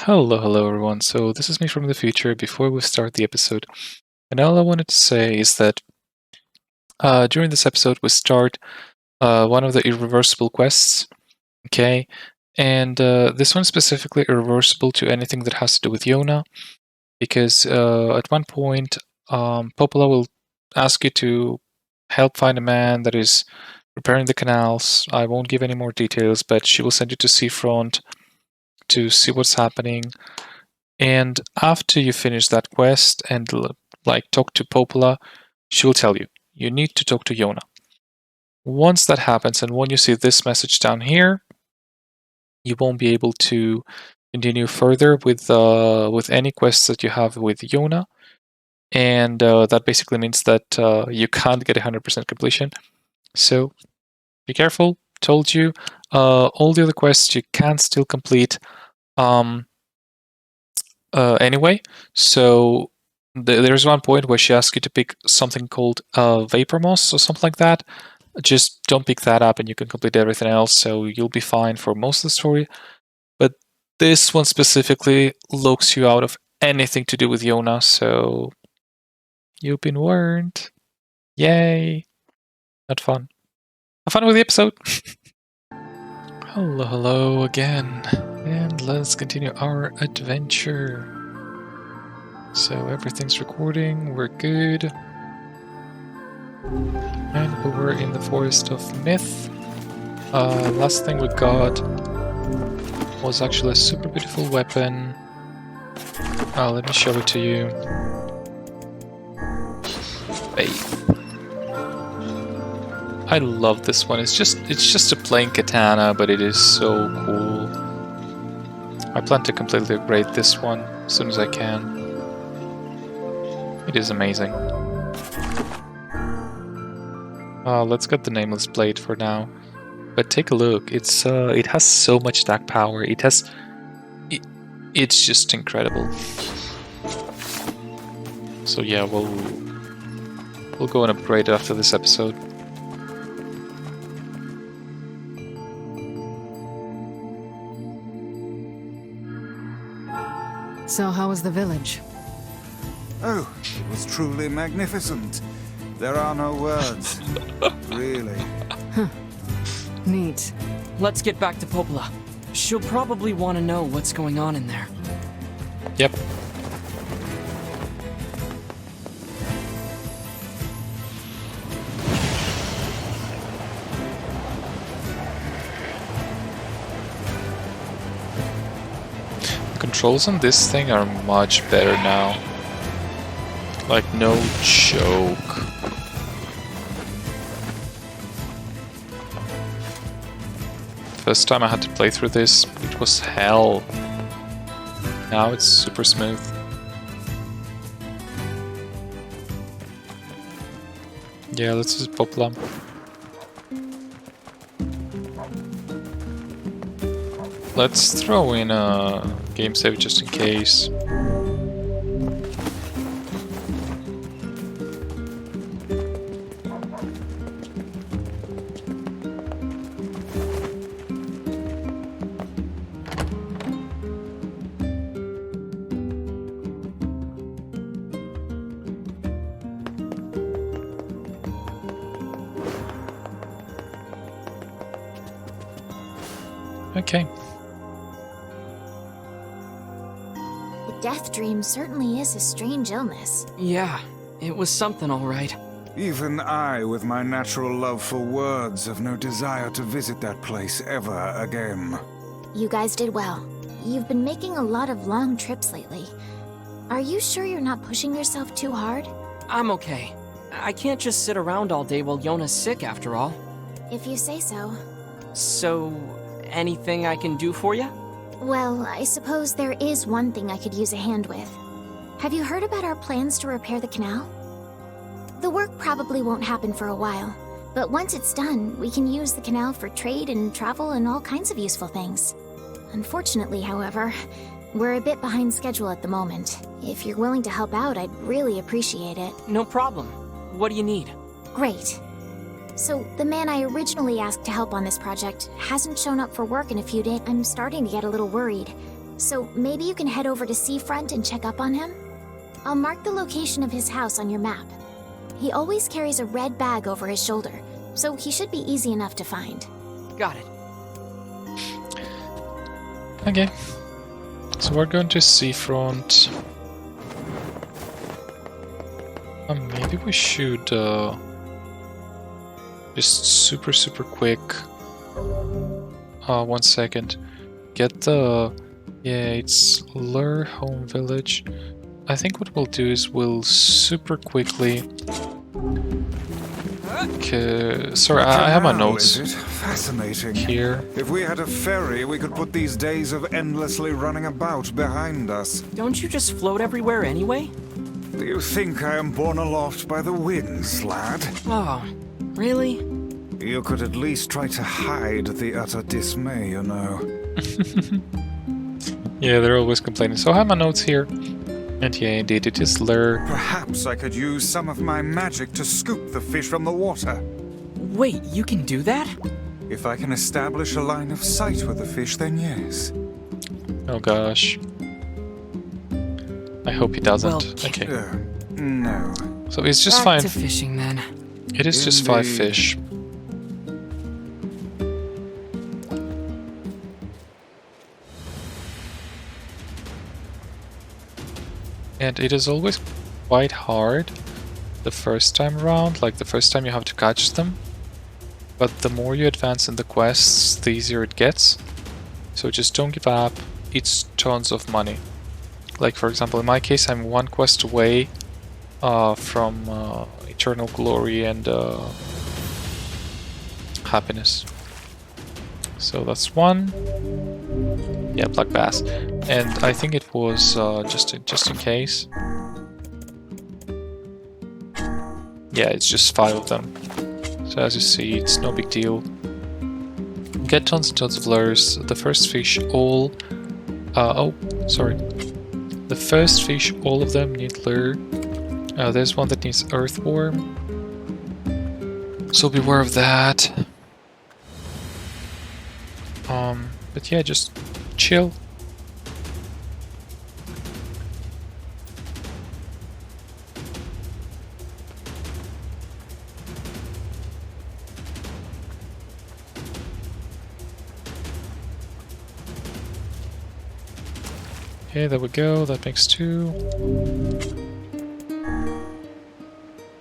Hello everyone. So this is me from the future before we start the episode. And all I wanted to say is that during this episode we start one of the irreversible quests, okay? And this one specifically irreversible to anything that has to do with Yona, because at one point Popola will ask you to help find a man that is repairing the canals. I won't give any more details, but she will send you to Seafront to see what's happening. And after you finish that quest and talk to Popola, she will tell you, you need to talk to Yona. Once that happens, and when you see this message down here, you won't be able to continue further with any quests that you have with Yona. And that basically means that you can't get 100% completion. So be careful. Told you. All the other quests you can still complete. Anyway, so there's one point where she asks you to pick something called Vapor Moss or something like that. Just don't pick that up and you can complete everything else, so you'll be fine for most of the story. But this one specifically locks you out of anything to do with Yona, so you've been warned. Yay! Not fun. Have fun with the episode! Hello again, and let's continue our adventure. So everything's recording, we're good. And we were in the Forest of Myth. Last thing we got was actually a super beautiful weapon. Let me show it to you. Faith. I love this one. It's just a plain katana, but it is so cool. I plan to completely upgrade this one as soon as I can. It is amazing. Let's get the Nameless Blade for now. But take a look. It's it has so much attack power. It's just incredible. So yeah, we'll go and upgrade it after this episode. So how was the village? Oh, it was truly magnificent. There are no words. Really. Neat. Let's get back to Popola. She'll probably want to know what's going on in there. Yep. The controls on this thing are much better now. Like, no joke. First time I had to play through this, it was hell. Now it's super smooth. Yeah, let's just Popola. Let's throw in a game save just in case. Okay. The death dream certainly is a strange illness. Yeah, it was something all right. Even I, with my natural love for words, have no desire to visit that place ever again. You guys did well. You've been making a lot of long trips lately. Are you sure you're not pushing yourself too hard? I'm okay. I can't just sit around all day while Yona's sick after all. If you say so. So, anything I can do for you? Well, I suppose there is one thing I could use a hand with. Have you heard about our plans to repair the canal? The work probably won't happen for a while, but once it's done, we can use the canal for trade and travel and all kinds of useful things. Unfortunately, however, we're a bit behind schedule at the moment. If you're willing to help out, I'd really appreciate it. No problem. What do you need? Great. So, the man I originally asked to help on this project hasn't shown up for work in a few days. I'm starting to get a little worried. So maybe you can head over to Seafront and check up on him? I'll mark the location of his house on your map. He always carries a red bag over his shoulder, so he should be easy enough to find. Got it. Okay. So we're going to Seafront. Maybe we should just super quick. 1 second. Get the... Yeah, it's Lure Home Village. I think what we'll do is we'll super quickly... Okay, sorry, I have my notes. Is it? Fascinating. Here. If we had a ferry, we could put these days of endlessly running about behind us. Don't you just float everywhere anyway? Do you think I am borne aloft by the winds, lad? Oh, really? You could at least try to hide the utter dismay, you know. Yeah, they're always complaining. So I have my notes here. And yeah, indeed, it is Lure. Perhaps I could use some of my magic to scoop the fish from the water. Wait, you can do that? If I can establish a line of sight with the fish, then yes. Oh gosh. I hope he doesn't. Well, okay. No. So it's just Back 5. to fishing then. It is just 5 Indeed. fish. And it is always quite hard the first time around, like the first time you have to catch them. But the more you advance in the quests, the easier it gets. So just don't give up, it's tons of money. Like for example, in my case, I'm 1 quest away from Eternal Glory and Happiness. So that's 1. Yeah, Black Bass. And I think it was just in case. Yeah, it's just 5 of them. So as you see, it's no big deal. Get tons and tons of lures. The first fish, all... oh, sorry. The first fish, all of them need lure. There's one that needs earthworm. So beware of that. But yeah, just chill. Okay, there we go, that makes 2.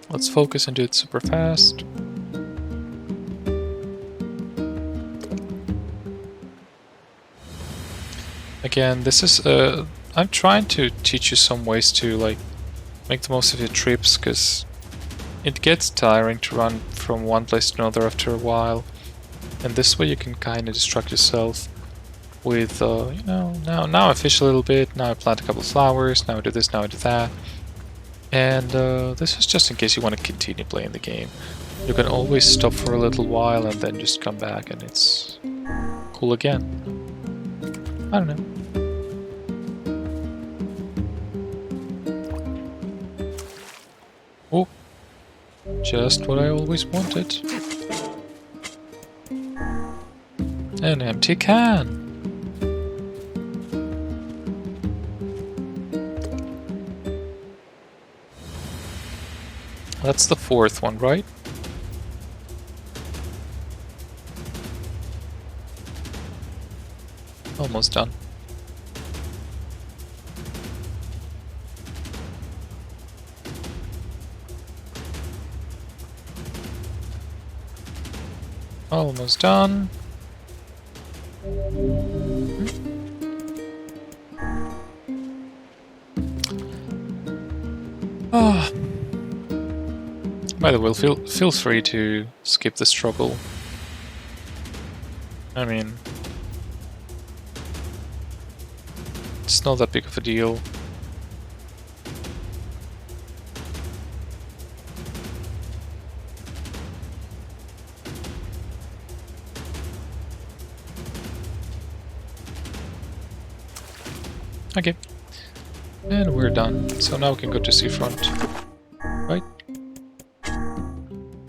Let's focus and do it super fast. Again, this is I'm trying to teach you some ways to like make the most of your trips, because it gets tiring to run from one place to another after a while, and this way you can kind of distract yourself with you know, now I fish a little bit, now I plant a couple of flowers, now I do this, now I do that. And this is just in case you want to continue playing the game. You can always stop for a little while and then just come back and it's cool again. I don't know. Oh, just what I always wanted. An empty can. That's the 4th one, right? Almost done. Almost done. Ah. By the way, feel free to skip the struggle. I mean, it's not that big of a deal. Okay, and we're done. So now we can go to Seafront, right?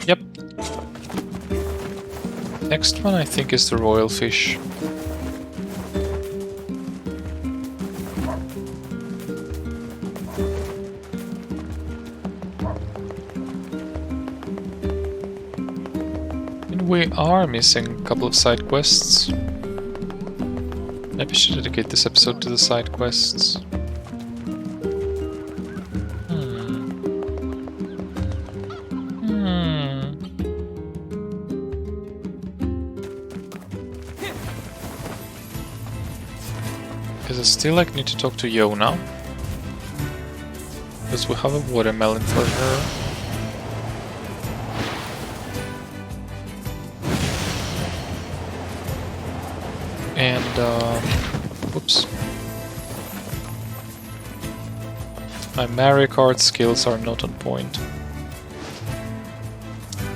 Yep. Next one I think is the royal fish. And we are missing a couple of side quests. Maybe I should dedicate this episode to the side quests. Because I still need to talk to Yona. Because we have a watermelon for her. And, whoops. My Mario Kart skills are not on point.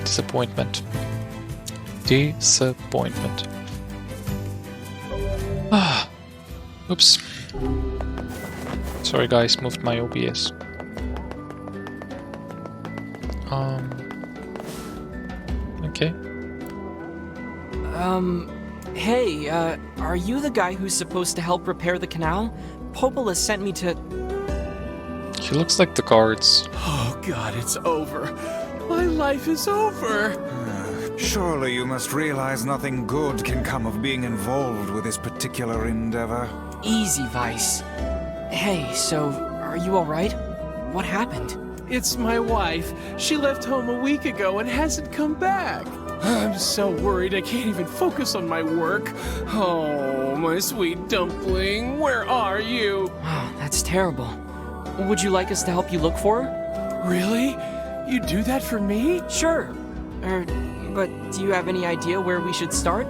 Disappointment. Disappointment. Ah. Oops. Sorry guys, moved my OBS. Okay. Hey, are you the guy who's supposed to help repair the canal? Popola sent me to... He looks like the guards. Oh god, it's over. My life is over. Surely you must realize nothing good can come of being involved with this particular endeavor. Easy, Vice. Hey, so, are you alright? What happened? It's my wife. She left home a week ago and hasn't come back. I'm so worried I can't even focus on my work. Oh, my sweet dumpling, where are you? Wow, that's terrible. Would you like us to help you look for her? Really? You do that for me? Sure. But do you have any idea where we should start?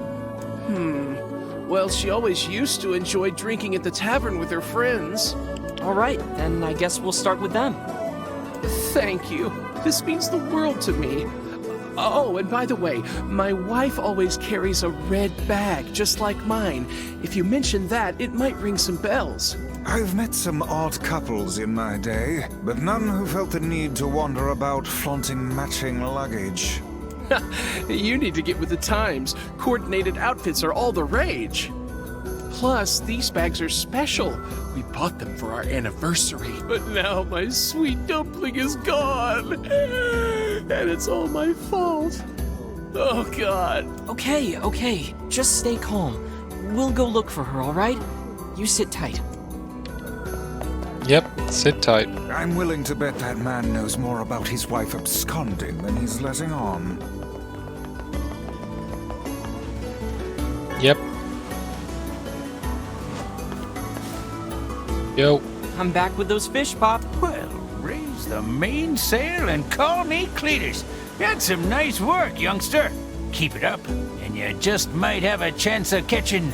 Well, she always used to enjoy drinking at the tavern with her friends. Alright, then I guess we'll start with them. Thank you. This means the world to me. Oh, and by the way, my wife always carries a red bag, just like mine. If you mention that, it might ring some bells. I've met some odd couples in my day, but none who felt the need to wander about flaunting matching luggage. You need to get with the times. Coordinated outfits are all the rage. Plus, these bags are special. We bought them for our anniversary. But now my sweet dumpling is gone. And it's all my fault. Oh, God. Okay. Just stay calm. We'll go look for her, alright? You sit tight. Yep, sit tight. I'm willing to bet that man knows more about his wife absconding than he's letting on. Yep. Yo. I'm back with those fish, Pop. Well, raise the mainsail and call me Cletus. That's some nice work, youngster. Keep it up, and you just might have a chance of catching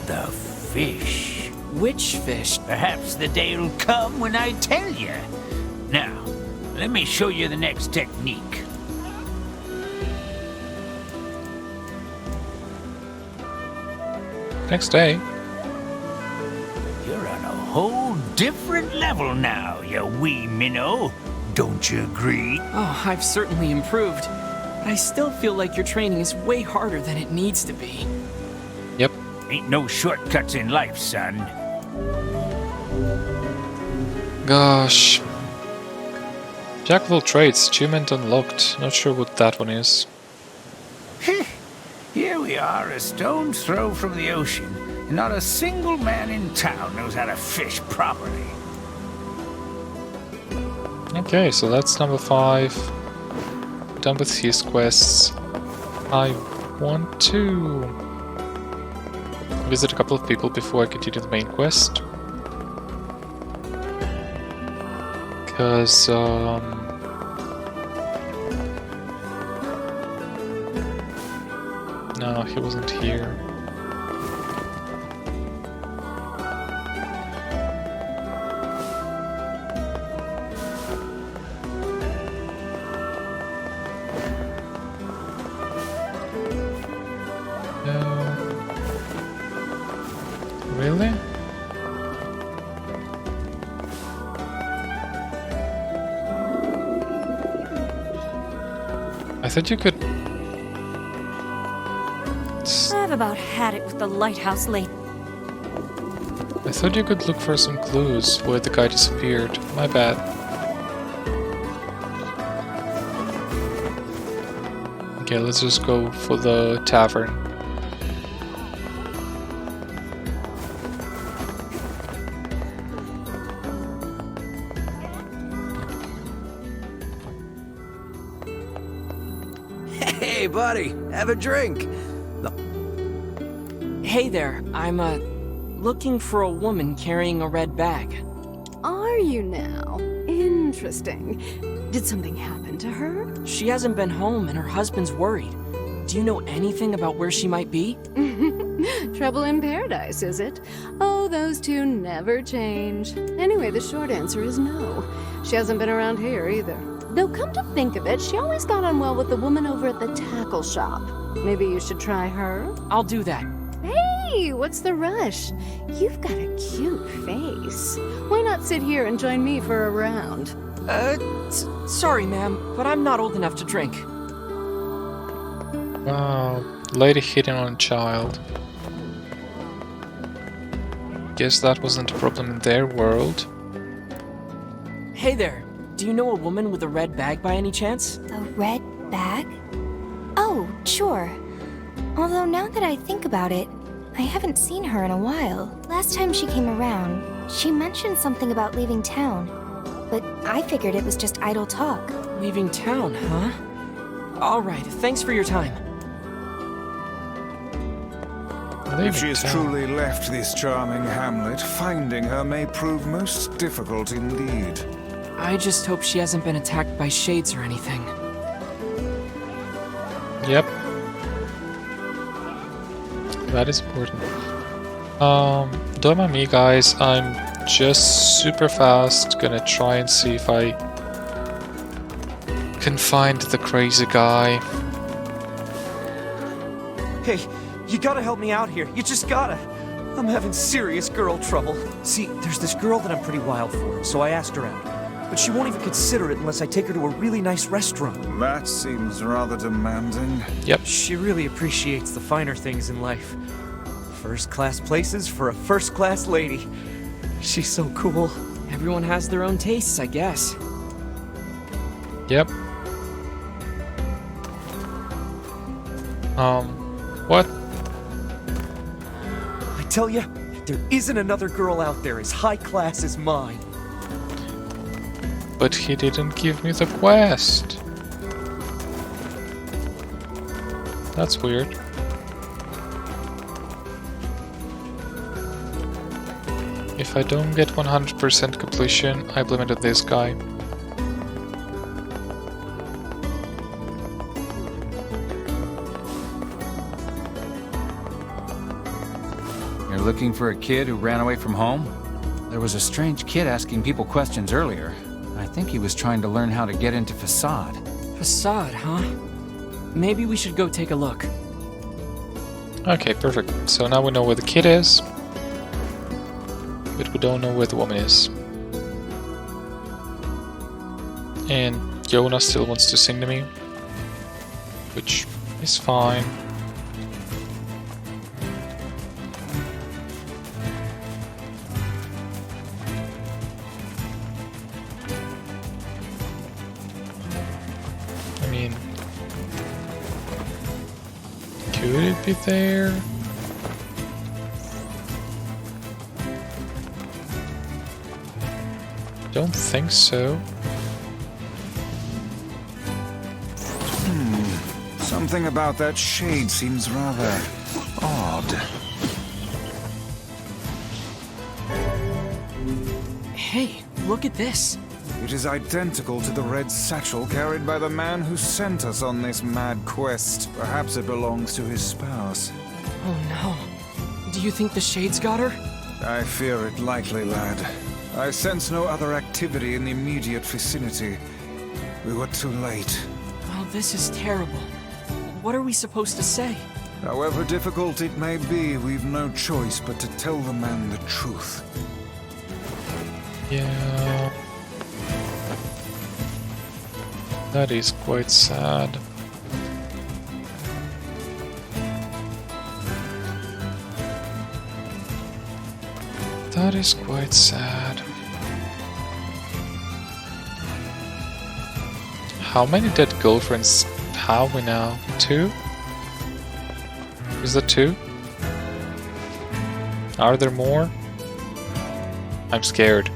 the fish. Which fish? Perhaps the day'll come when I tell you. Now, let me show you the next technique. Next day. You're on a whole different level now, you wee minnow. Don't you agree? Oh, I've certainly improved. But I still feel like your training is way harder than it needs to be. Yep. Ain't no shortcuts in life, son. Gosh. Jack of all trades, achievement unlocked. Not sure what that one is. Here we are, a stone's throw from the ocean, and not a single man in town knows how to fish properly. Okay, so that's number 5. Done with his quests. I want to visit a couple of people before I continue the main quest. Because, no, he wasn't here. Really? I thought you could... I've about had it with the lighthouse late. I thought you could look for some clues where the guy disappeared. My bad. Okay, let's just go for the tavern. Hey, buddy, have a drink. Hey there, I'm, looking for a woman carrying a red bag. Are you now? Interesting. Did something happen to her? She hasn't been home and her husband's worried. Do you know anything about where she might be? Trouble in paradise, is it? Oh, those two never change. Anyway, the short answer is no. She hasn't been around here either. Though come to think of it, she always got on well with the woman over at the tackle shop. Maybe you should try her? I'll do that. Hey, what's the rush? You've got a cute face. Why not sit here and join me for a round? Sorry, ma'am, but I'm not old enough to drink. Wow, lady hitting on a child. Guess that wasn't a problem in their world. Hey there, do you know a woman with a red bag by any chance? A red bag? Oh, sure. Although now that I think about it, I haven't seen her in a while. Last time she came around, she mentioned something about leaving town. But I figured it was just idle talk. Leaving town, huh? Alright, thanks for your time. If she has truly left this charming hamlet, finding her may prove most difficult indeed. I just hope she hasn't been attacked by shades or anything. Yep. That is important. Don't mind me, guys. I'm just super fast gonna try and see if I can find the crazy guy. Hey, you gotta help me out here. You just gotta. I'm having serious girl trouble. See, there's this girl that I'm pretty wild for, so I asked her out. But she won't even consider it unless I take her to a really nice restaurant. That seems rather demanding. Yep. She really appreciates the finer things in life. First-class places for a first-class lady. She's so cool. Everyone has their own tastes, I guess. Yep. What? I tell ya, there isn't another girl out there as high class as mine. But he didn't give me the quest. That's weird. If I don't get 100% completion, I blame it on this guy. You're looking for a kid who ran away from home? There was a strange kid asking people questions earlier. I think he was trying to learn how to get into Facade. Facade, huh? Maybe we should go take a look. Okay, perfect. So now we know where the kid is, but we don't know where the woman is. And Yona still wants to sing to me, which is fine. I mean, could it be there? Don't think so. Something about that shade seems rather odd. Hey, look at this. It is identical to the red satchel carried by the man who sent us on this mad quest. Perhaps it belongs to his spouse. Oh no. Do you think the shades got her? I fear it likely, lad. I sense no other activity in the immediate vicinity. We were too late. Oh, this is terrible. What are we supposed to say? However difficult it may be, we've no choice but to tell the man the truth. Yeah. That is quite sad. That is quite sad. How many dead girlfriends have we now? 2? Is that 2? Are there more? I'm scared.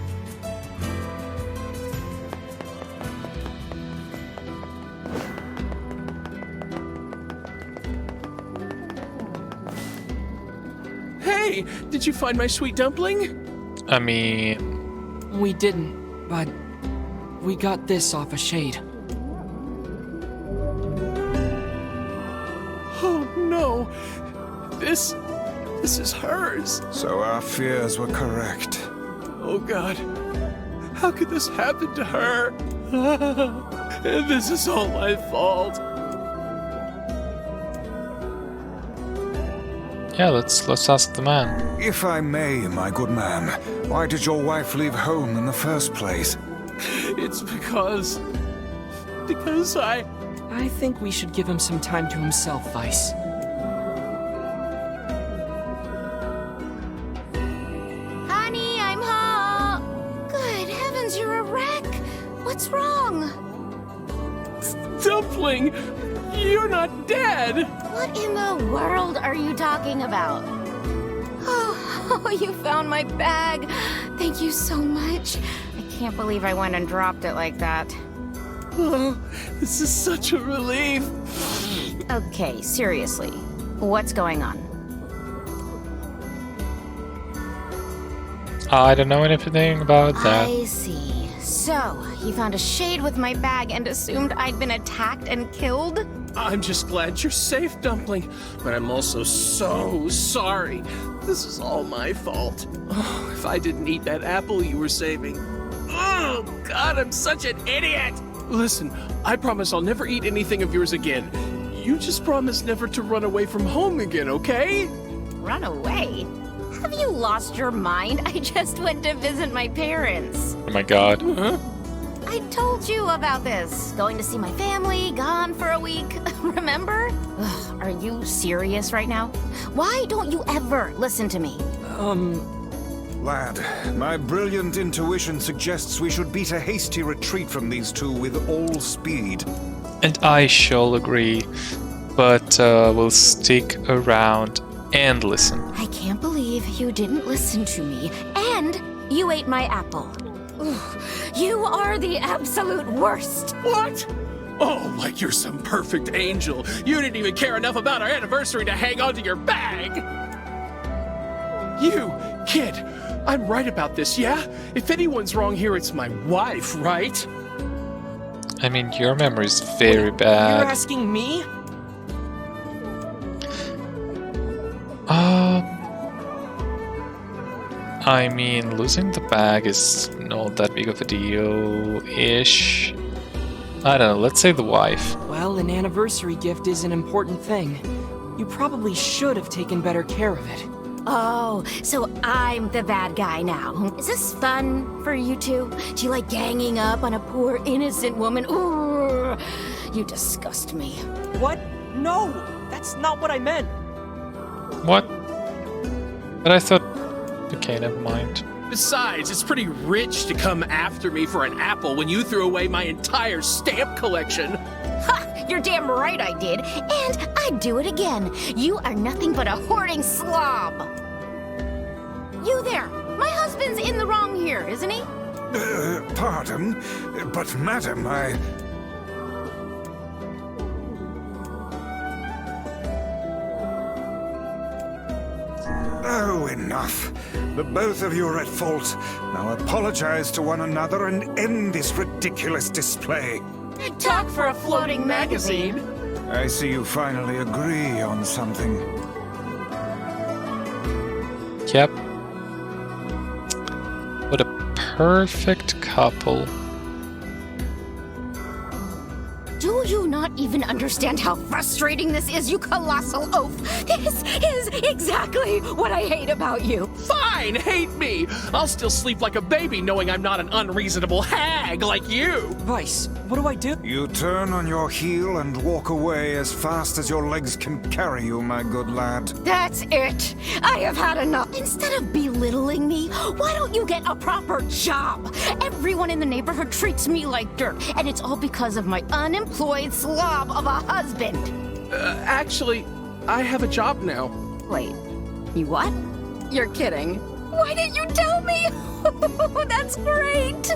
Hey, did you find my sweet dumpling? I mean... We didn't, but we got this off a shade. Oh no! This is hers! So our fears were correct. Oh god. How could this happen to her? This is all my fault. Yeah, let's ask the man. If I may, my good man, why did your wife leave home in the first place? It's because I think we should give him some time to himself, Vice. Honey, I'm home. Good heavens, you're a wreck. What's wrong? Dumpling, you're not dead. What in the world are you talking about? Oh, you found my bag. Thank you so much. I can't believe I went and dropped it like that. Oh, this is such a relief. Okay, seriously. What's going on? I don't know anything about that. I see. So, you found a shade with my bag and assumed I'd been attacked and killed? I'm just glad you're safe, Dumpling, but I'm also so sorry. This is all my fault. Oh, if I didn't eat that apple you were saving. Oh, God, I'm such an idiot! Listen, I promise I'll never eat anything of yours again. You just promise never to run away from home again, okay? Run away? Have you lost your mind? I just went to visit my parents. Oh my god. Huh? I told you about this. Going to see my family, gone for a week. Remember? Ugh, are you serious right now? Why don't you ever listen to me? Lad, my brilliant intuition suggests we should beat a hasty retreat from these two with all speed. And I shall agree, but we'll stick around and listen. I can't believe you didn't listen to me, and you ate my apple. Ugh, you are the absolute worst. What? Oh, like you're some perfect angel. You didn't even care enough about our anniversary to hang on to your bag. You, kid, I'm right about this, yeah? If anyone's wrong here, it's my wife, right? I mean, your memory's very You're bad. asking me? I mean, losing the bag is not that big of a deal-ish. I don't know, let's say the wife. Well, an anniversary gift is an important thing. You probably should have taken better care of it. Oh, so I'm the bad guy now. Is this fun for you two? Do you like ganging up on a poor innocent woman? Ooh, you disgust me. What? No! That's not what I meant! What? But I thought... Okay, never mind. Besides, it's pretty rich to come after me for an apple when you threw away my entire stamp collection. Ha! You're damn right I did, and I'd do it again. You are nothing but a hoarding slob. You there! My husband's in the wrong here, isn't he? Pardon, but madam, Oh, enough. The both of you are at fault. Now apologize to one another and end this ridiculous display. Big talk for a floating magazine. I see you finally agree on something. Yep. What a perfect couple. Do you not not even understand how frustrating this is, you colossal oaf. This is exactly what I hate about you. Fine, hate me. I'll still sleep like a baby knowing I'm not an unreasonable hag like you. Vice, what do I do? You turn on your heel and walk away as fast as your legs can carry you, my good lad. That's it. I have had enough. Instead of belittling me, why don't you get a proper job? Everyone in the neighborhood treats me like dirt, and it's all because of my unemployed slob of a husband. Actually, I have a job now. Wait, you what? You're kidding. Why didn't you tell me? That's great.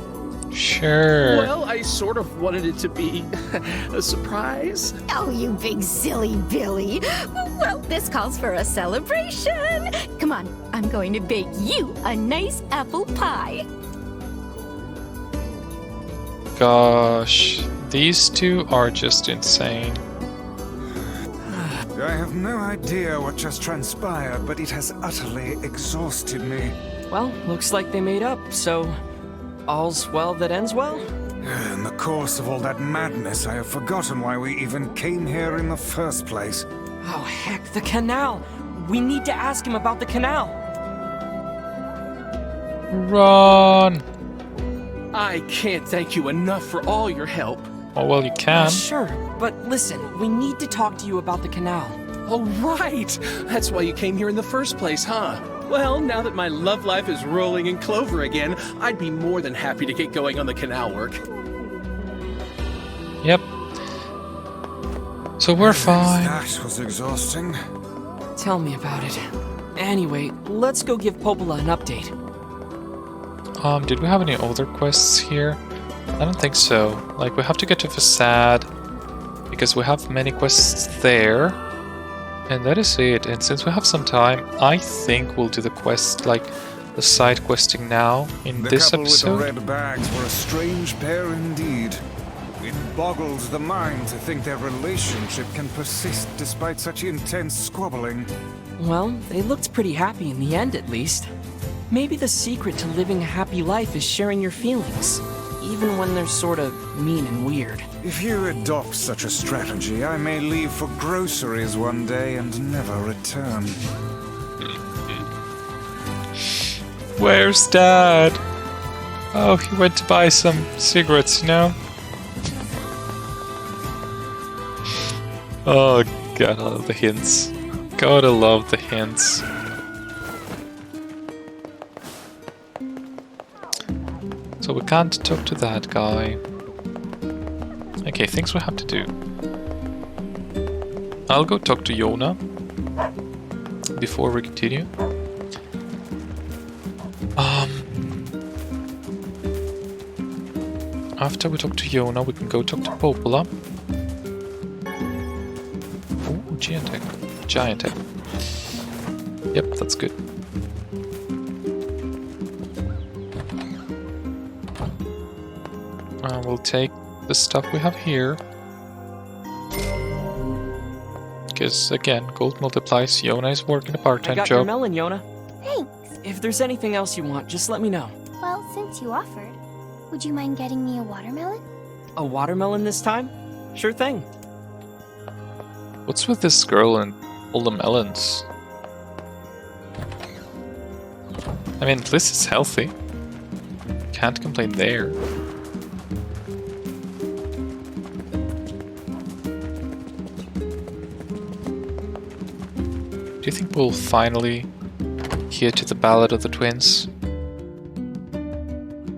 Sure. Well, I sort of wanted it to be a surprise. Oh, you big silly Billy. Well, this calls for a celebration. Come on, I'm going to bake you a nice apple pie. Gosh, these two are just insane. I have no idea what just transpired, but it has utterly exhausted me. Well, looks like they made up, so all's well that ends well? In the course of all that madness, I have forgotten why we even came here in the first place. Oh, heck, the canal! We need to ask him about the canal! Run! I can't thank you enough for all your help. Oh, well, you can. Sure, but listen, we need to talk to you about the canal. Oh, right! That's why you came here in the first place, huh? Well, now that my love life is rolling in clover again, I'd be more than happy to get going on the canal work. Yep. So we're fine. That was exhausting. Tell me about it. Anyway, let's go give Popola an update. Did we have any other quests here? I don't think so. Like, we have to get to Facade, because we have many quests there. And that is it. And since we have some time, I think we'll do the quest, like, the side questing now, in this episode. The couple with the red bags were a strange pair indeed. It boggles the mind to think their relationship can persist despite such intense squabbling. Well, they looked pretty happy in the end, at least. Maybe the secret to living a happy life is sharing your feelings, even when they're sort of mean and weird. If you adopt such a strategy, I may leave for groceries one day and never return. Where's Dad? Oh, he went to buy some cigarettes, you know? Oh, God, I love the hints. Gotta love the hints. So we can't talk to that guy. Okay, things we have to do. I'll go talk to Yona before we continue. After we talk to Yona, we can go talk to Popola. Oh, Giant egg. Giant egg. Yep, that's good. We'll take the stuff we have here. Because, again, gold multiplies. Yona is working a part-time I got your job. melon, Yona. Thanks. If there's anything else you want, just let me know. Well, since you offered, would you mind getting me a watermelon? A watermelon this time? Sure thing. What's with this girl and all the melons? I mean, at least it's healthy. Can't complain there. Do you think we'll finally hear to the Ballad of the Twins?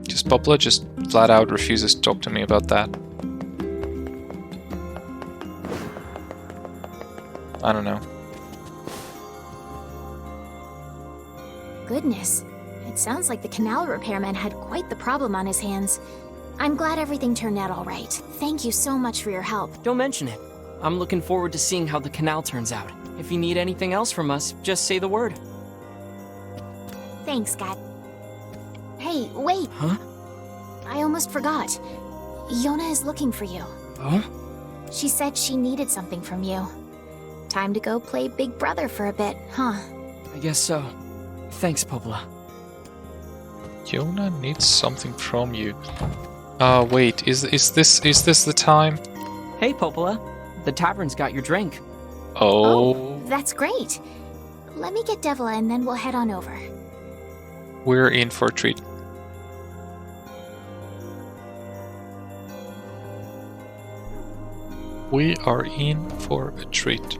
Just Popola just flat out refuses to talk to me about that. I don't know. Goodness, it sounds like the canal repairman had quite the problem on his hands. I'm glad everything turned out all right. Thank you so much for your help. Don't mention it. I'm looking forward to seeing how the canal turns out. If you need anything else from us, just say the word. Thanks, God. Hey, wait! Huh? I almost forgot. Yona is looking for you. Huh? She said she needed something from you. Time to go play Big Brother for a bit, huh? I guess so. Thanks, Popola. Yona needs something from you. Wait, is this the time? Hey, Popola. The tavern's got your drink. Oh, That's great. Let me get Devila and then we'll head on over. we're in for a treat. We are in for a treat.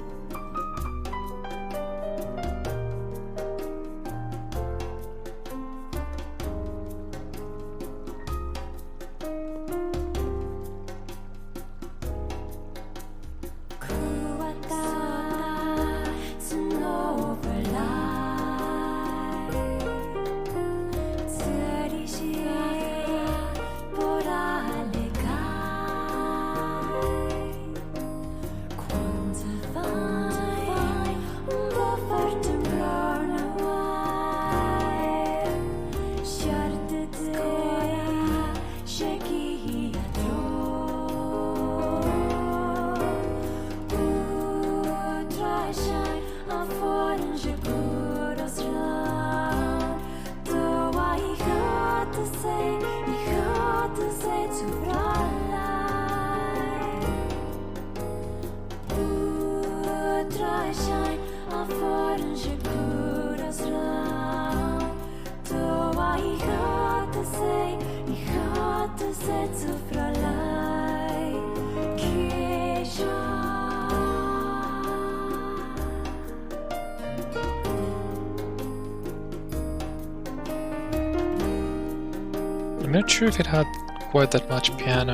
I'm not sure if it had quite that much piano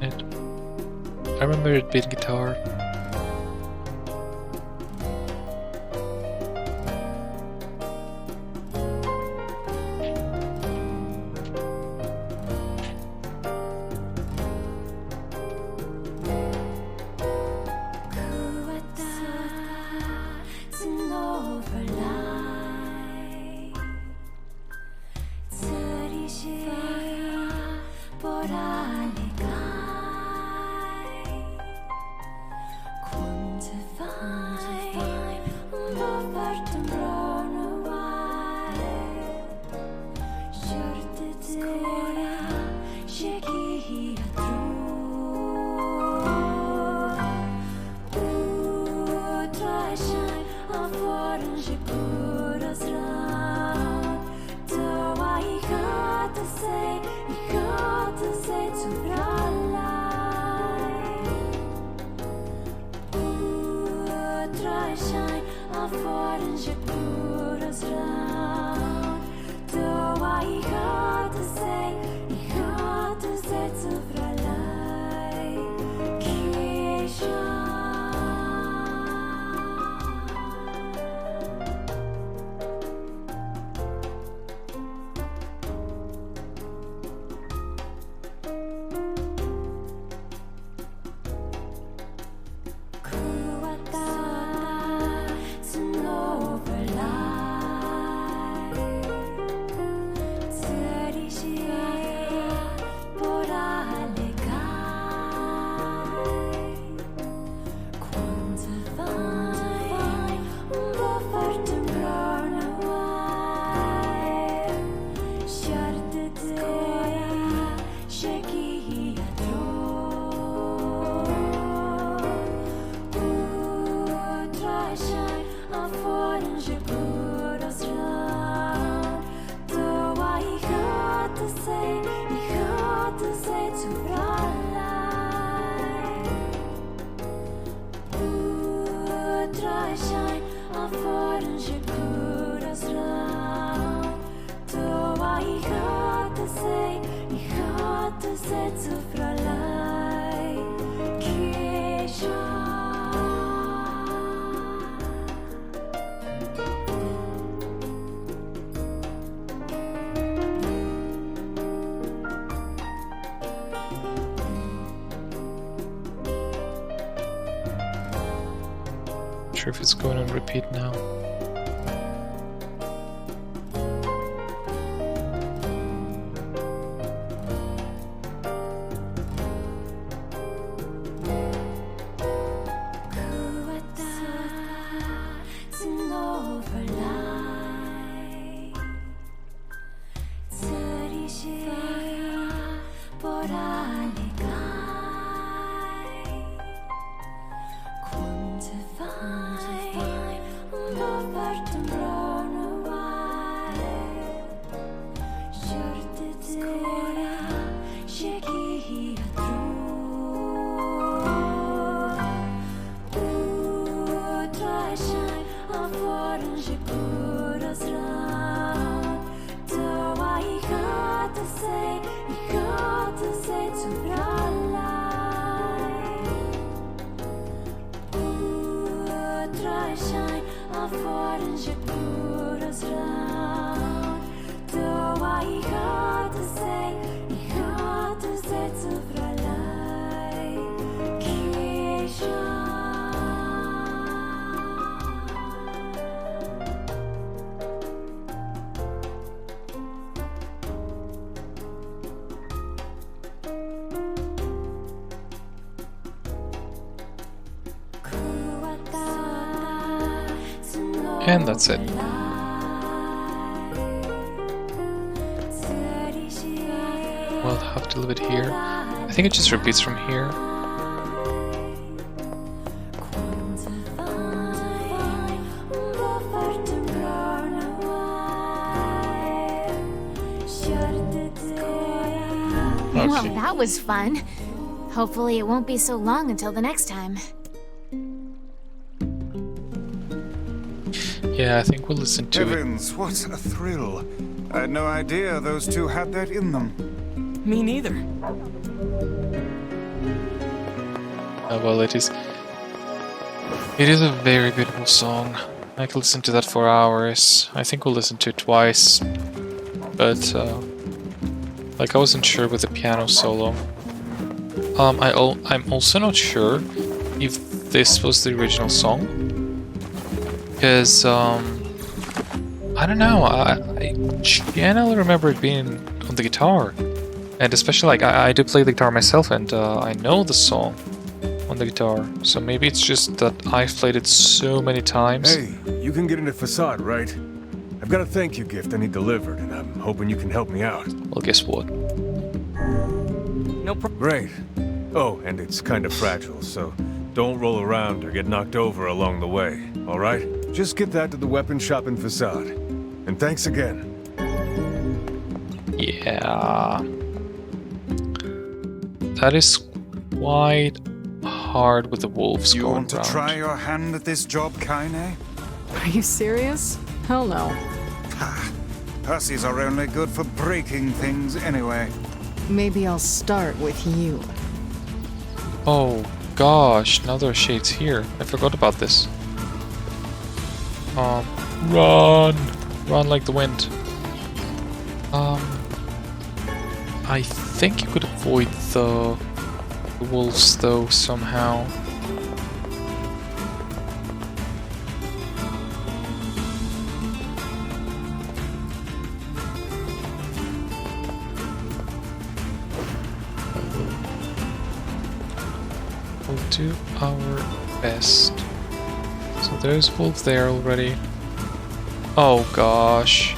in it. I remember it being guitar. Sure if it's going on repeat now. And that's it. We'll have to leave it here. I think it just repeats from here. Well, that was fun. Hopefully it won't be so long until the next time. Yeah, I think we'll listen to it. Heavens, what a thrill. I had no idea those two had that in them. Me neither. Well, it is a very beautiful song. I could listen to that for hours. I think we'll listen to it twice. But, like, I wasn't sure with the piano solo. I'm also not sure if this was the original song. Because, I don't know, I generally remember it being on the guitar. And especially, like, I do play the guitar myself, and I know the song on the guitar. So maybe it's just that I've played it so many times. Hey, you can get into Facade, right? I've got a thank you gift I need delivered, and I'm hoping you can help me out. Well, guess what? No problem. Great. Oh, and it's kind of fragile, so don't roll around or get knocked over along the way, alright? Just get that to the weapon shop in Facade. And thanks again. Yeah. That is quite hard with the wolves You going want to around. try your hand at this job, Kaine? Are you serious? Hell no. Hussies are only good for breaking things anyway. Maybe I'll start with you. Oh gosh, now there are shades here. I forgot about this. Run! Run like the wind. I think you could avoid the wolves though somehow. We'll do our best. So there's wolf there already. Oh gosh.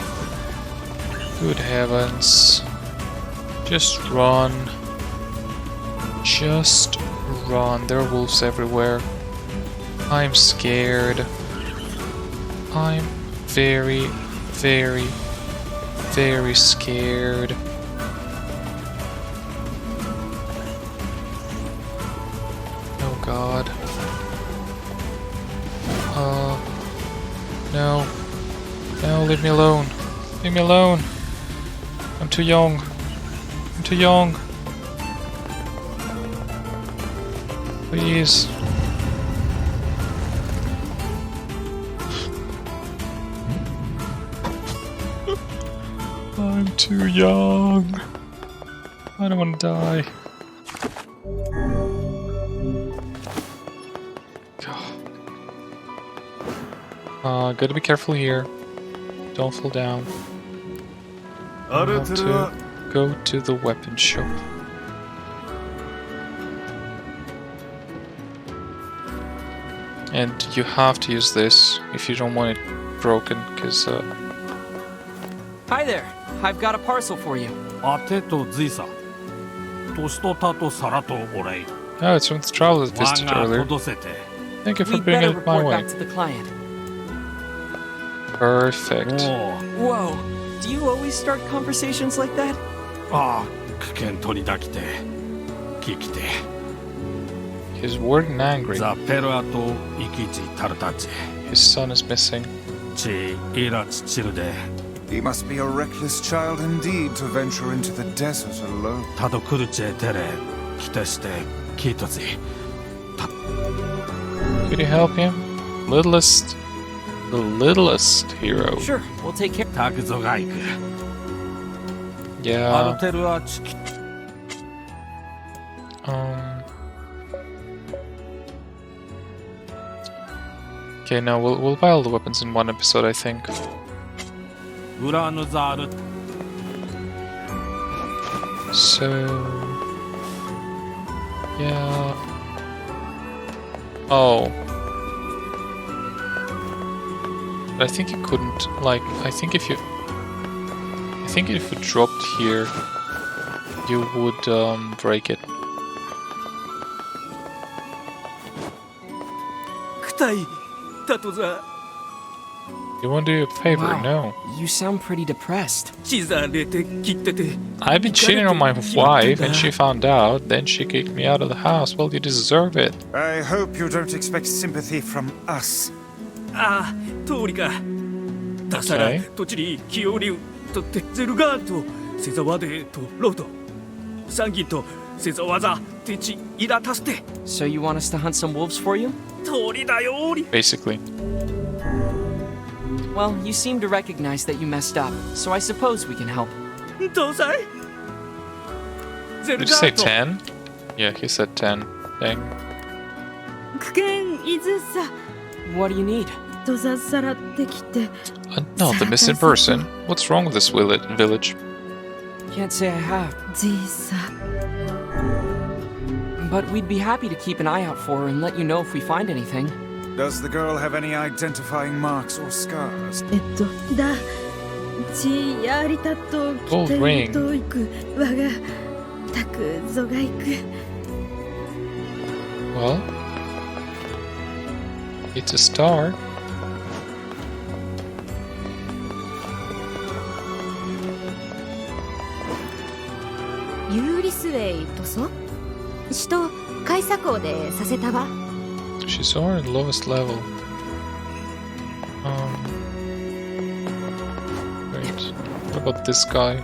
Good heavens. Just run. Just run. There are wolves everywhere. I'm scared. I'm very, very, very scared. Oh god. No. No, leave me alone. Leave me alone. I'm too young. I'm too young. Please. I'm too young. I don't want to die. Gotta be careful here. Don't fall down. I have to go to the weapon shop. And you have to use this if you don't want it broken, because Hi there. I've got a parcel for you. oh, it's from the traveler that visited earlier. Thank you for We'd bringing better it my report way. back to the client. Perfect. Whoa. Do you always start conversations like that? He's worried and angry. His son is missing. He must be a reckless child indeed to venture into the desert alone. Could you help him? The littlest hero. Sure, we'll take care. Yeah. Okay, no, we'll buy all the weapons in one episode, I think. So, yeah. Oh. But I think you couldn't, like, I think if you dropped here, you would break it. You won't do you a favor, Wow. no. You sound pretty depressed. I've been cheating on my wife and she found out, then she kicked me out of the house. Well, you deserve it. I hope you don't expect sympathy from us. Okay. So you want us to hunt some wolves for you? Basically. Well, you seem to recognize that you messed up, so I suppose we can help. Did you say 10? Yeah, he said 10. Dang. What do you need? No, the missing person. What's wrong with this village? Can't say I have. But we'd be happy to keep an eye out for her and let you know if we find anything. Does the girl have any identifying marks or scars? Gold ring. Well, it's a star. She's already lowest level. Wait, what about this guy?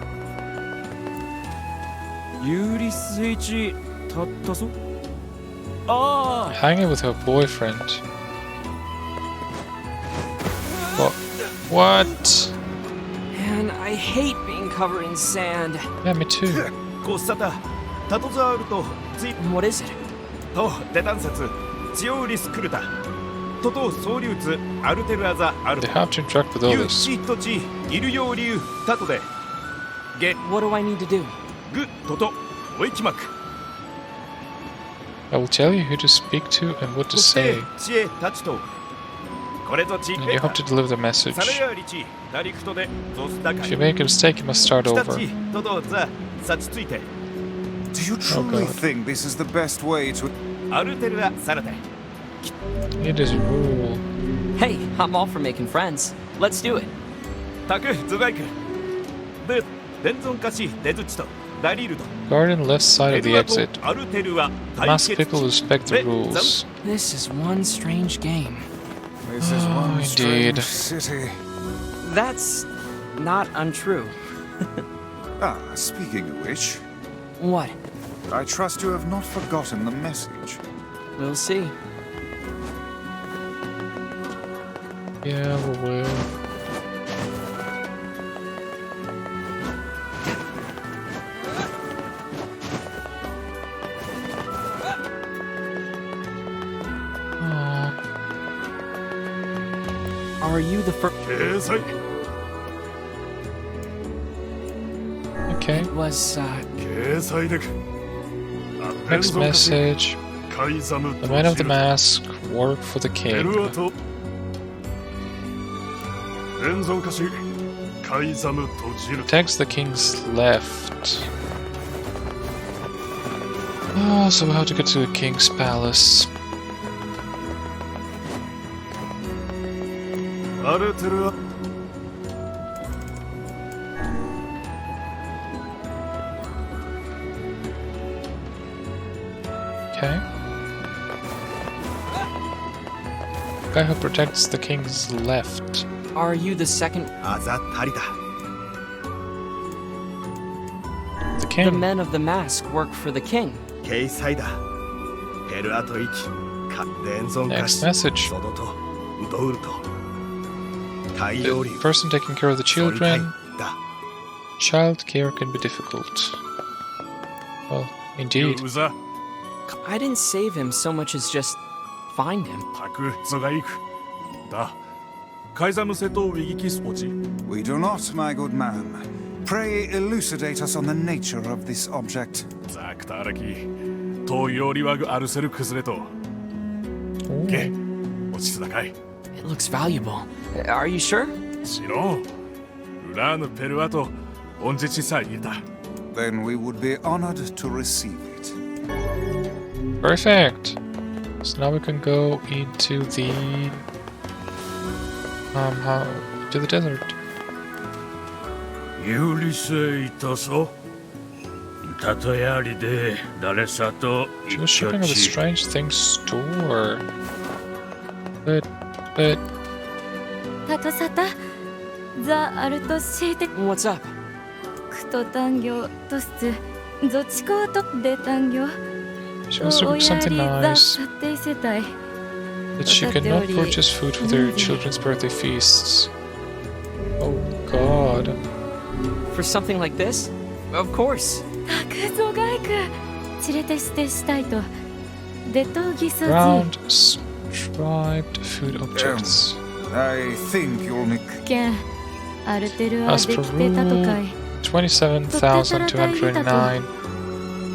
Hanging with her boyfriend. What? Man, I hate being covered in sand. Yeah, me too. What is it? They have to interact with others. What do I need to do? I will tell you who to speak to and what to say. And you have to deliver the message. If you make a mistake, you must start over. Do you truly think this is the best way to... It is rule. Hey, I'm all for making friends. Let's do it. Guardian left side of the exit. Masked people respect the rules. This is one strange game. This is one indeed. strange city. That's not untrue. Speaking of which... What? I trust you have not forgotten the message. We'll see. Yeah, we will. Are you the first? Okay. It was, Next message. The man of the mask work for the king. Attacks the king's left. Oh, so we have to get to the king's palace. Okay. Guy who protects the king's left. Are you the second? The king. The men of the mask work for the king. Next message. The person taking care of the children. Child care can be difficult. Well, indeed. I didn't save him so much as just find him. We do not, my good man. Pray elucidate us on the nature of this object. It looks valuable. Are you sure? Then we would be honored to receive it. Perfect. So now we can go into the to the desert. She was shipping of a strange thing store. But タトサタザアルトシーテ What's up? クト単業トスゾチコートデ単業 she wants to book something nice, 査定世帯 but she cannot purchase food for their children's birthday feasts. Oh god. For something like this? Of course. タクゾガイク連れてしてしたいとデトギソジ Round striped food objects. I think you'll make ケンアルテルア As で per きてたとかい rule 27,209.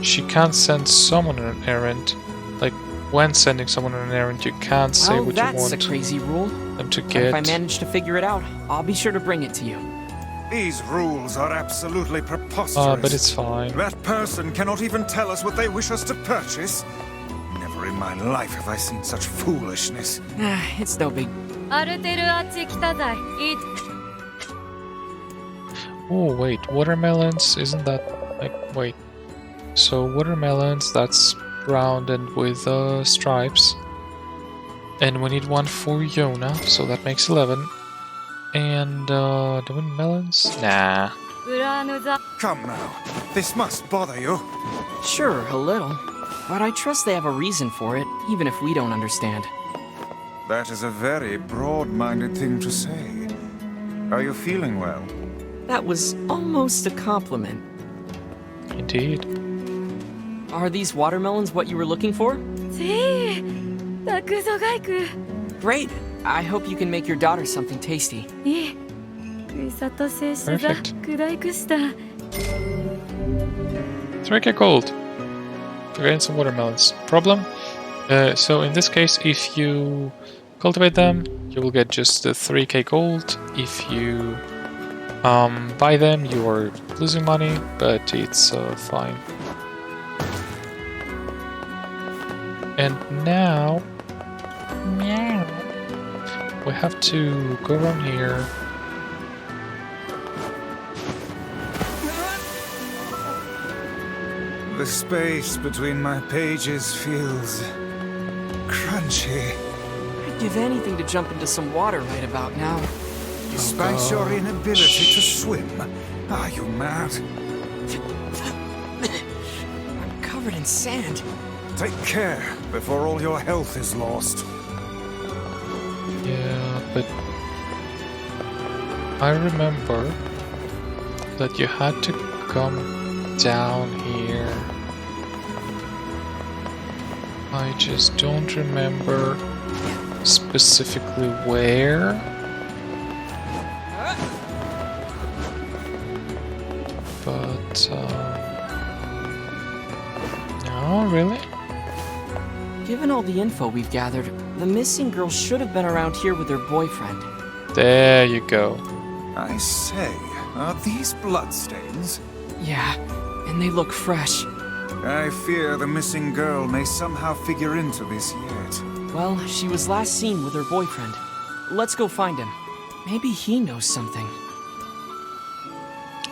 She can't send someone on an errand. Like, when sending someone on an errand, you can't say Oh, what you that's a want crazy rule. them to But if I get. manage to figure it out, I'll be sure to bring it to you. These rules are absolutely preposterous. But it's fine. That person cannot even tell us what they wish us to purchase. Never in my life have I seen such foolishness. It's no big. アルテルアチ来たざいい Oh, wait, watermelons? Isn't that like. Wait. So, watermelons, that's round and with stripes. And we need one for Yona, so that makes 11. And, do we need melons? Nah. ブラーヌザ Come now, this must bother you. Sure, a little. But I trust they have a reason for it, even if we don't understand. That is a very broad-minded thing to say. Are you feeling well? That was almost a compliment. Indeed. Are these watermelons what you were looking for? ジタクゾガイク Great. I hope you can make your daughter something tasty. いクイサトセシザ Perfect. クダイクした 3k gold. For getting some watermelons. Problem? So in this case, if you cultivate them, you will get just the 3k gold. If you buy them, you are losing money, but it's fine. And now, meow, we have to go around here. The space between my pages feels crunchy. I'd give anything to jump into some water right about now. Despite your inability to swim, are you mad? I'm covered in sand. Take care before all your health is lost. Yeah, but I remember that you had to come down here. I just don't remember specifically where. But, no, really? Given all the info we've gathered, the missing girl should have been around here with her boyfriend. There you go. I say, are these bloodstains? Yeah, and they look fresh. I fear the missing girl may somehow figure into this yet. Well, she was last seen with her boyfriend. Let's go find him. Maybe he knows something.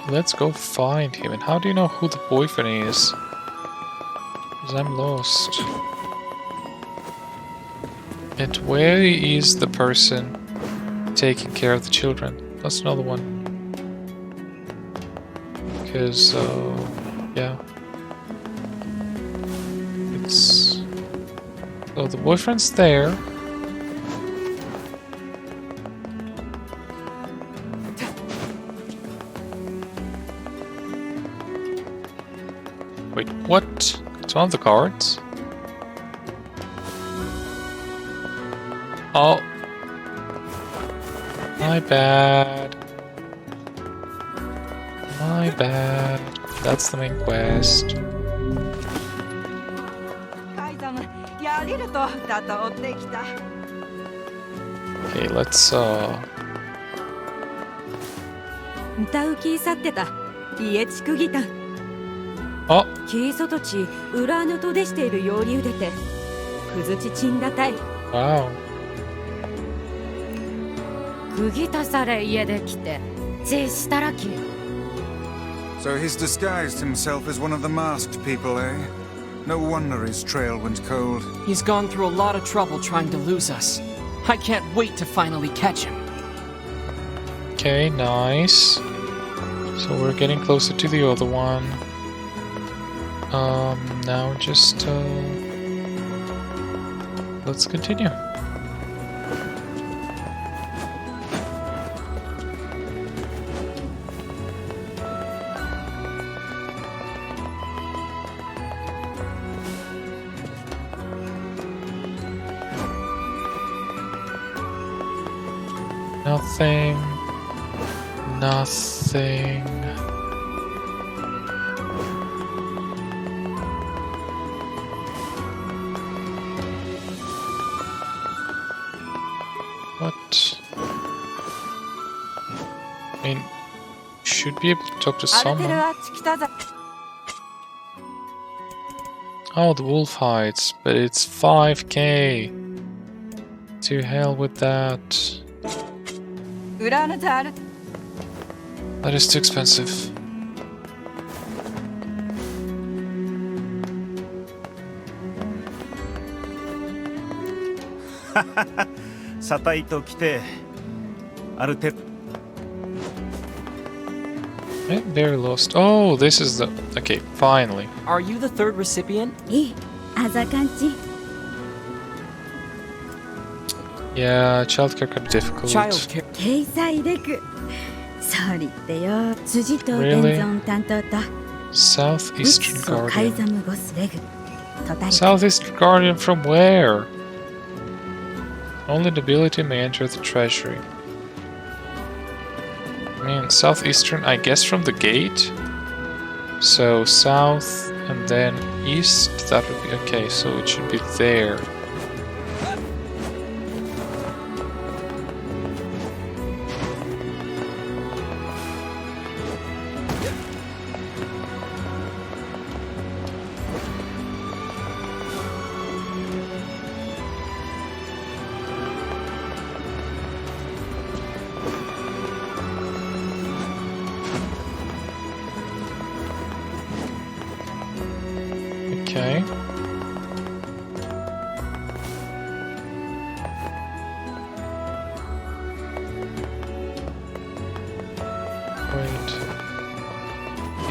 Let's go find him. And how do you know who the boyfriend is? Because I'm lost. And where is the person taking care of the children? That's another one. Because, yeah. It's... Oh, the boyfriend's there. Wait, what? It's one of the cards? Oh. My bad. My bad. That's the main quest. Okay, let's 歌う気さってた家地区ギターあキーソトチ裏のとでしているよりうでてくずちちんだたい Wow. くぎたされ家で来てぜしたらき So he's disguised himself as one of the masked people, eh? No wonder his trail went cold. He's gone through a lot of trouble trying to lose us. I can't wait to finally catch him. Okay, nice. So we're getting closer to the other one. Now just let's continue. Nothing. Nothing. What? I mean, should be able to talk to someone. Oh, the wolf hides, but it's 5k. To hell with that. That is too expensive. I'm very lost. Oh, this is the... Okay, finally. Are you the third recipient? Yeah, childcare could be difficult. Childcare. Really? Southeastern Guardian. Southeastern Guardian from where? Only nobility may enter the treasury. I mean, southeastern, I guess from the gate? So south and then east, that would be okay, so it should be there. Okay. Wait.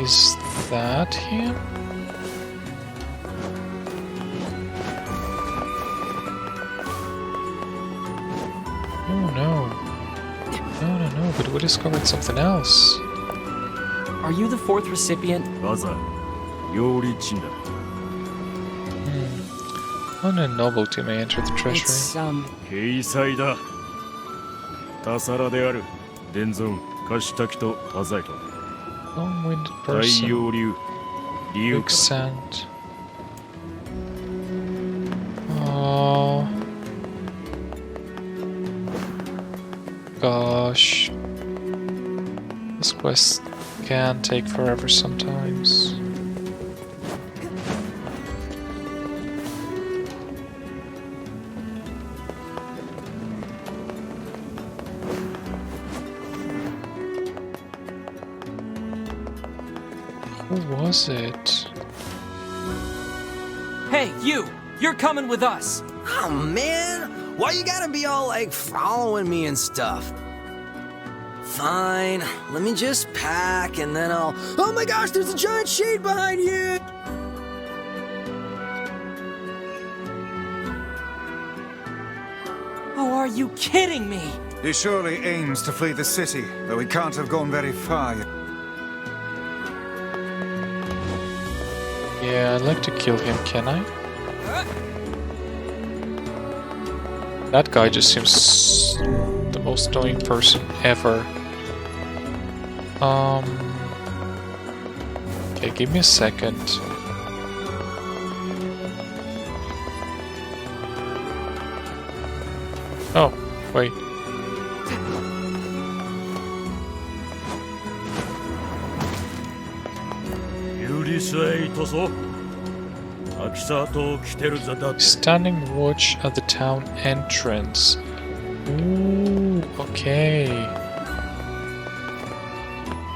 Is that him? Oh no. No, but we discovered something else. Are you the fourth recipient? Only a nobility may enter the treasury. It's, Long-winded person. Big sand. Oh. Gosh. This quest can take forever sometimes. Who was it? Hey, you! You're coming with us! Oh man, why you gotta be all like following me and stuff? Fine, let me just pack and then I'll... Oh my gosh, there's a giant shade behind you! Oh, are you kidding me? He surely aims to flee the city, though he can't have gone very far yet. Yeah, I'd like to kill him, can I? That guy just seems the most annoying person ever. Okay, give me a second. Oh, wait. Standing watch at the town entrance. Ooh, okay.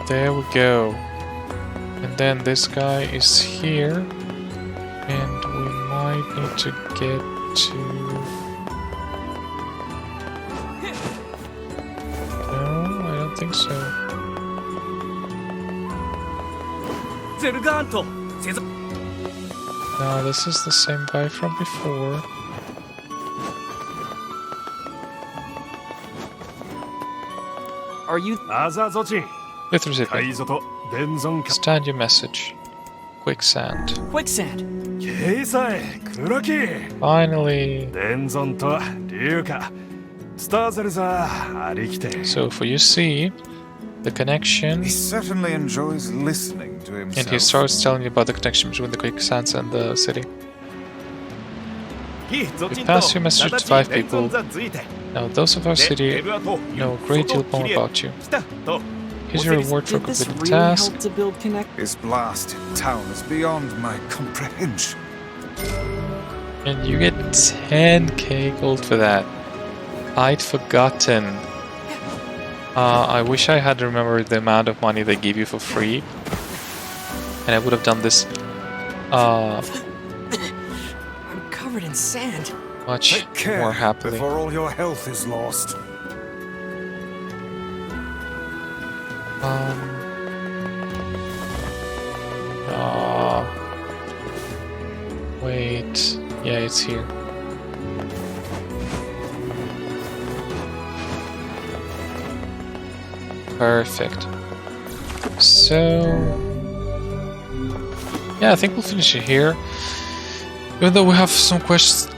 There we go. And then this guy is here. And we might need to get to... No, I don't think so. No, this is the same guy from before. Are you... With recipient. Stand your message. Quicksand. Quicksand! Finally! So for you see, the connection... He certainly enjoys listening to himself. And he starts telling you about the connection between the quicksands and the city. You pass your message to 5 people. Now those of our city know a great deal more about you. Here's your reward for completing the task. To build His blasted town is beyond my comprehension. And you get 10k gold for that. I'd forgotten. I wish I had remembered the amount of money they give you for free. And I would have done this I'm covered in sand. much more happily. Before all your health is lost. Wait. Yeah, it's here. Perfect. So... yeah, I think we'll finish it here. Even though we have some quests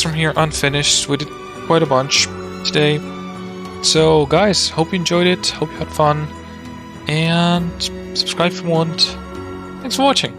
from here unfinished, we did quite a bunch today. So guys, hope you enjoyed it, hope you had fun, and subscribe if you want. Thanks for watching.